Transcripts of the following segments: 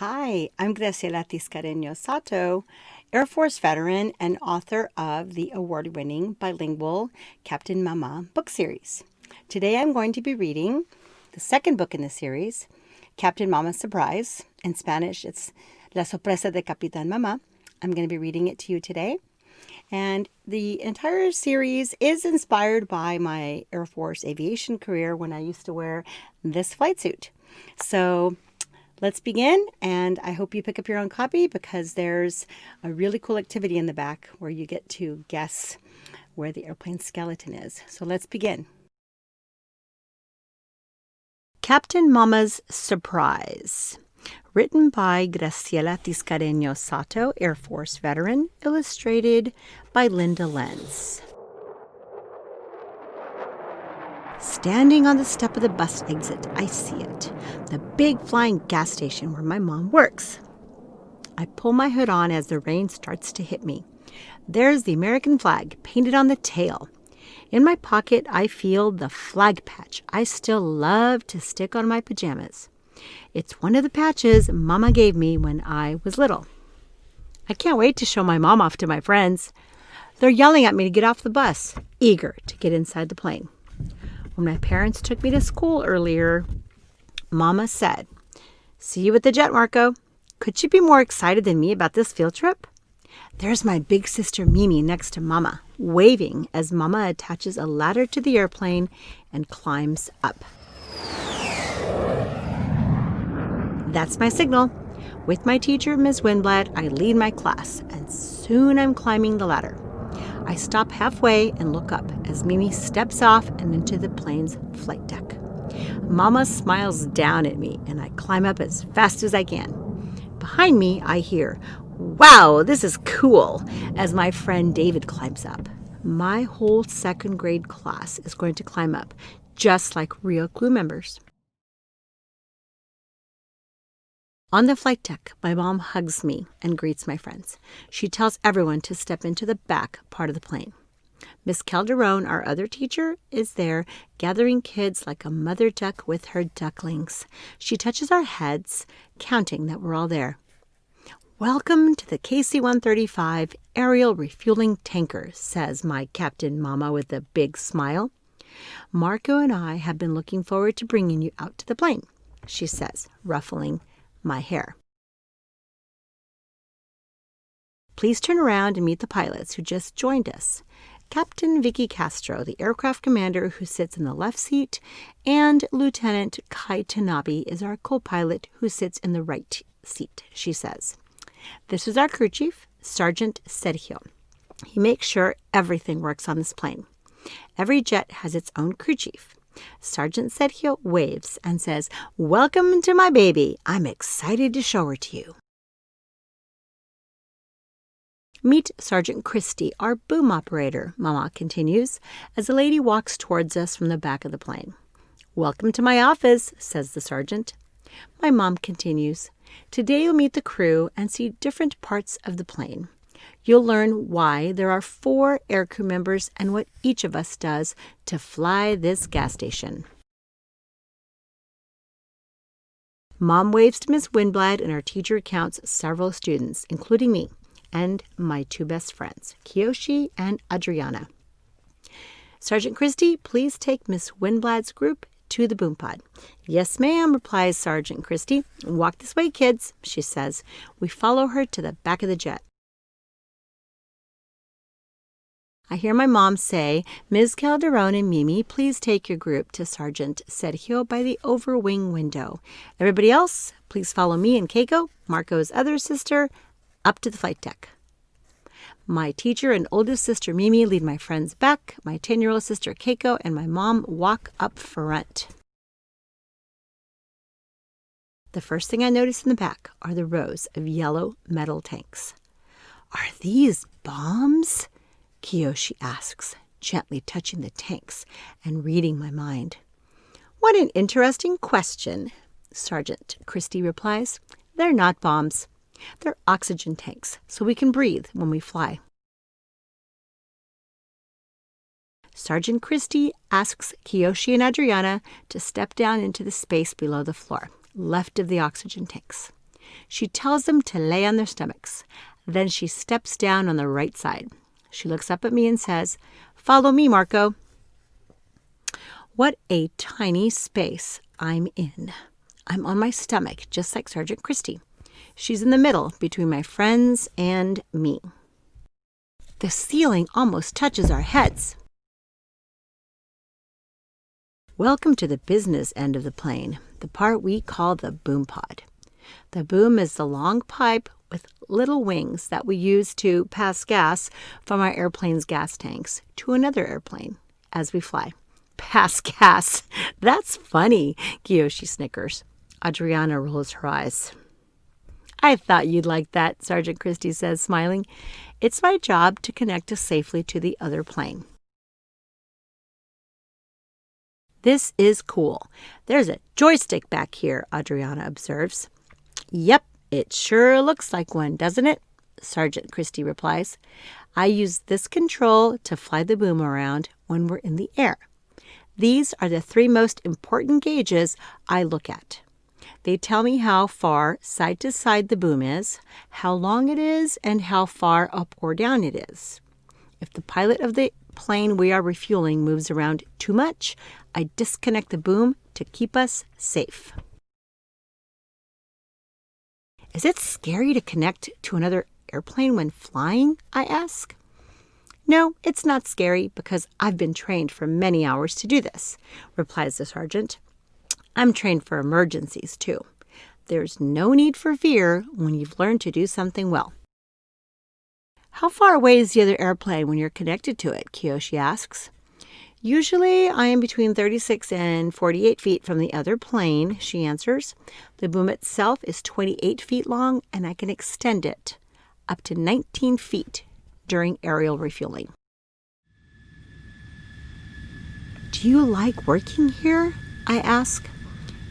Hi, I'm Graciela Tiscareno-Sato, Air Force veteran and author of the award-winning bilingual Captain Mama book series. Today I'm going to be reading the second book in the series, Captain Mama's Surprise. In Spanish, it's La Sorpresa de Capitán Mama. I'm going to be reading it to you today. And the entire series is inspired by my Air Force aviation career when I used to wear this flight suit. So let's begin, and I hope you pick up your own copy because there's a really cool activity in the back where you get to guess where the airplane skeleton is. So let's begin. Captain Mama's Surprise. Written by Graciela Tiscareno-Sato, Air Force veteran, illustrated by Linda Lenz. Standing on the step of the bus exit, I see it. The big flying gas station where my mom works. I pull my hood on as the rain starts to hit me. There's the American flag painted on the tail. In my pocket, I feel the flag patch I still love to stick on my pajamas. It's one of the patches Mama gave me when I was little. I can't wait to show my mom off to my friends. They're yelling at me to get off the bus, eager to get inside the plane. When my parents took me to school earlier, Mama said, "See you at the jet, Marco. Could you be more excited than me about this field trip?" There's my big sister Mimi next to Mama, waving as Mama attaches a ladder to the airplane and climbs up. That's my signal. With my teacher, Ms. Winblad, I lead my class, and soon I'm climbing the ladder. I stop halfway and look up as Mimi steps off and into the plane's flight deck. Mama smiles down at me, and I climb up as fast as I can. Behind me, I hear, "Wow, this is cool," as my friend David climbs up. My whole second grade class is going to climb up, just like real crew members. On the flight deck, my mom hugs me and greets my friends. She tells everyone to step into the back part of the plane. Miss Calderon, our other teacher, is there, gathering kids like a mother duck with her ducklings. She touches our heads, counting that we're all there. "Welcome to the KC-135 aerial refueling tanker," says my Captain Mama with a big smile. "Marco and I have been looking forward to bringing you out to the plane," she says, ruffling my hair. Please turn around and meet the pilots who just joined us. Captain Vicky Castro, the aircraft commander who sits in the left seat, and Lieutenant Kai Tanabe is our co-pilot who sits in the right seat, she says. This is our crew chief, Sergeant Sergio. He makes sure everything works on this plane. Every jet has its own crew chief. Sergeant Sergio waves and says, "Welcome to my baby. I'm excited to show her to you." Meet Sergeant Christie, our boom operator, Mama continues, as the lady walks towards us from the back of the plane. "Welcome to my office," says the sergeant. My mom continues, "Today you'll meet the crew and see different parts of the plane. You'll learn why there are 4 aircrew members and what each of us does to fly this gas station." Mom waves to Miss Winblad, and our teacher counts several students, including me, and my 2 best friends, Kiyoshi and Adriana. "Sergeant Christie, please take Miss Winblad's group to the boom pod." "Yes, ma'am," replies Sergeant Christie. "Walk this way, kids," she says. We follow her to the back of the jet. I hear my mom say, "Ms. Calderon and Mimi, please take your group to Sergeant Sergio by the overwing window. Everybody else, please follow me and Keiko, Marco's other sister, up to the flight deck." My teacher and oldest sister Mimi lead my friends back. My 10-year-old sister Keiko and my mom walk up front. The first thing I notice in the back are the rows of yellow metal tanks. "Are these bombs?" Kiyoshi asks, gently touching the tanks and reading my mind. "What an interesting question," Sergeant Christie replies. "They're not bombs. They're oxygen tanks, so we can breathe when we fly." Sergeant Christie asks Kiyoshi and Adriana to step down into the space below the floor, left of the oxygen tanks. She tells them to lay on their stomachs. Then she steps down on the right side. She looks up at me and says, "Follow me, Marco." What a tiny space I'm in. I'm on my stomach, just like Sergeant Christie. She's in the middle between my friends and me. The ceiling almost touches our heads. Welcome to the business end of the plane, the part we call the boom pod. The boom is the long pipe with little wings that we use to pass gas from our airplane's gas tanks to another airplane as we fly. Pass gas. That's funny, Kiyoshi snickers. Adriana rolls her eyes. I thought you'd like that, Sergeant Christie says, smiling. It's my job to connect us safely to the other plane. This is cool. There's a joystick back here, Adriana observes. Yep, it sure looks like one, doesn't it? Sergeant Christie replies. I use this control to fly the boom around when we're in the air. These are the 3 most important gauges I look at. They tell me how far side to side the boom is, how long it is, and how far up or down it is. If the pilot of the plane we are refueling moves around too much, I disconnect the boom to keep us safe. Is it scary to connect to another airplane when flying? I ask. No, it's not scary because I've been trained for many hours to do this, replies the sergeant. I'm trained for emergencies, too. There's no need for fear when you've learned to do something well. How far away is the other airplane when you're connected to it? Kiyoshi asks. Usually I am between 36 and 48 feet from the other plane, she answers. The boom itself is 28 feet long, and I can extend it up to 19 feet during aerial refueling. Do you like working here? I ask.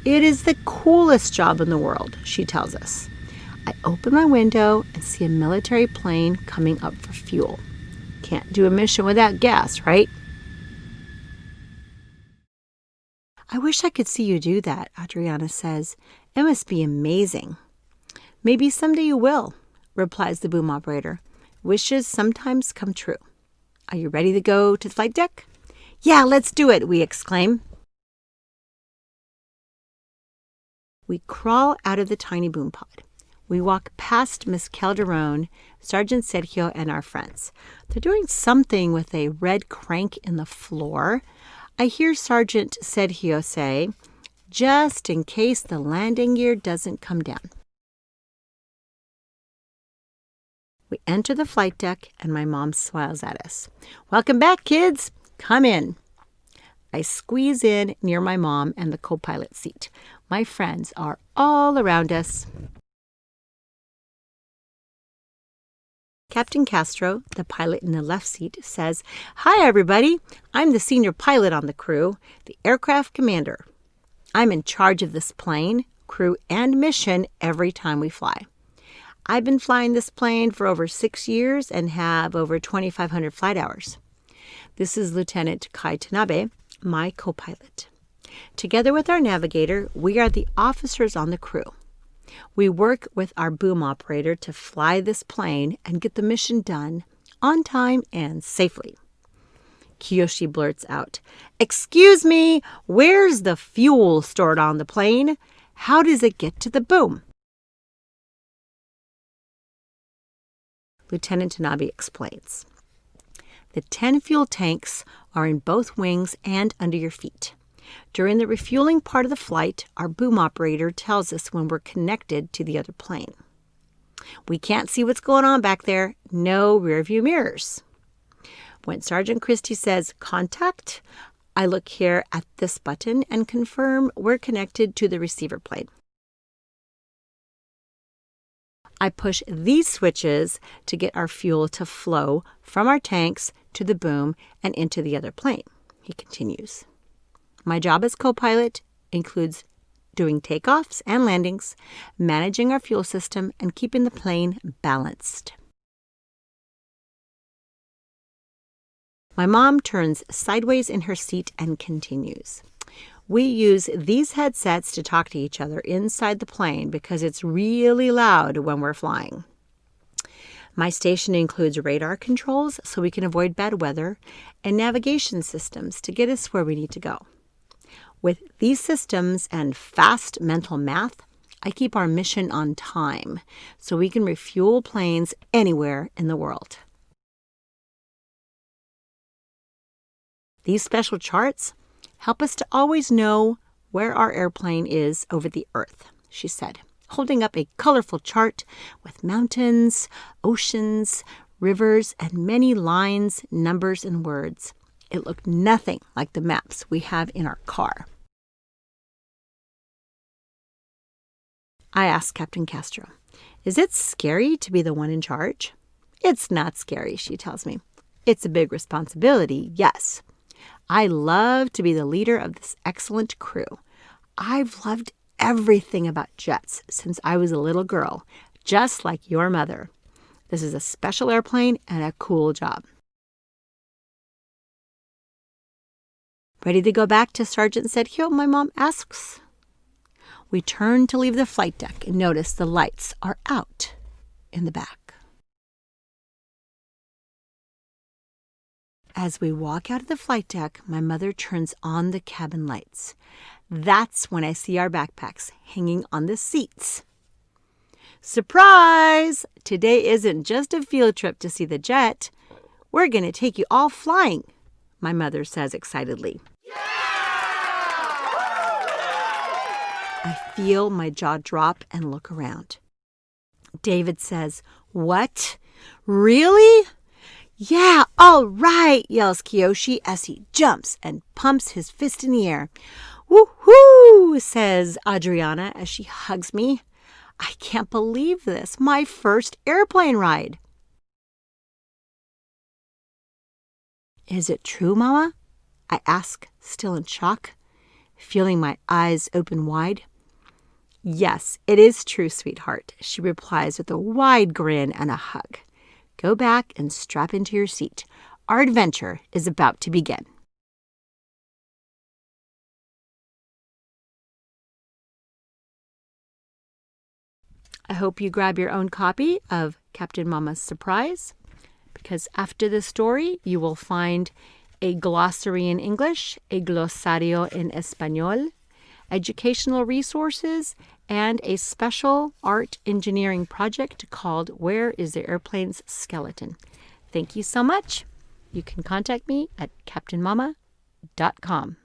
It is the coolest job in the world, she tells us. I open my window and see a military plane coming up for fuel. Can't do a mission without gas, right? I wish I could see you do that, Adriana says. It must be amazing. Maybe someday you will, replies the boom operator. Wishes sometimes come true. Are you ready to go to the flight deck? Yeah, let's do it, we exclaim. We crawl out of the tiny boom pod. We walk past Miss Calderon, Sergeant Sergio, and our friends. They're doing something with a red crank in the floor. I hear Sergeant Sergio say, just in case the landing gear doesn't come down. We enter the flight deck, and my mom smiles at us. Welcome back, kids. Come in. I squeeze in near my mom and the co-pilot seat. My friends are all around us. Captain Castro, the pilot in the left seat, says, Hi, everybody. I'm the senior pilot on the crew, the aircraft commander. I'm in charge of this plane, crew, and mission every time we fly. I've been flying this plane for over 6 years and have over 2,500 flight hours. This is Lieutenant Kai Tanabe, my co-pilot. Together with our navigator, we are the officers on the crew. We work with our boom operator to fly this plane and get the mission done on time and safely. Kiyoshi blurts out, Excuse me, where's the fuel stored on the plane? How does it get to the boom? Lieutenant Tanabe explains. The 10 fuel tanks are in both wings and under your feet. During the refueling part of the flight, our boom operator tells us when we're connected to the other plane. We can't see what's going on back there. No rearview mirrors. When Sergeant Christie says contact, I look here at this button and confirm we're connected to the receiver plane. I push these switches to get our fuel to flow from our tanks to the boom and into the other plane, he continues. My job as co-pilot includes doing takeoffs and landings, managing our fuel system, and keeping the plane balanced. My mom turns sideways in her seat and continues. We use these headsets to talk to each other inside the plane because it's really loud when we're flying. My station includes radar controls so we can avoid bad weather and navigation systems to get us where we need to go. With these systems and fast mental math, I keep our mission on time so we can refuel planes anywhere in the world. These special charts help us to always know where our airplane is over the Earth, she said, holding up a colorful chart with mountains, oceans, rivers, and many lines, numbers, and words. It looked nothing like the maps we have in our car. I asked Captain Castro, "Is it scary to be the one in charge?" "It's not scary," she tells me. "It's a big responsibility, yes. I love to be the leader of this excellent crew. I've loved everything about jets since I was a little girl, just like your mother. This is a special airplane and a cool job." Ready to go back to Sergeant Sergio, my mom asks. We turn to leave the flight deck and notice the lights are out in the back. As we walk out of the flight deck, my mother turns on the cabin lights. That's when I see our backpacks hanging on the seats. Surprise! Today isn't just a field trip to see the jet. We're going to take you all flying, my mother says excitedly. I feel my jaw drop and look around. David says, "What? Really?" "Yeah, all right," yells Kiyoshi as he jumps and pumps his fist in the air. "Woohoo!" says Adriana as she hugs me. I can't believe this. My first airplane ride. "Is it true, Mama?" I ask, still in shock, feeling my eyes open wide. "Yes, it is true, sweetheart," she replies with a wide grin and a hug. "Go back and strap into your seat. Our adventure is about to begin." I hope you grab your own copy of Captain Mama's Surprise, because after this story, you will find a glossary in English, a glosario en español, educational resources, and a special art engineering project called Where is the Airplane's Skeleton? Thank you so much. You can contact me at captainmama.com.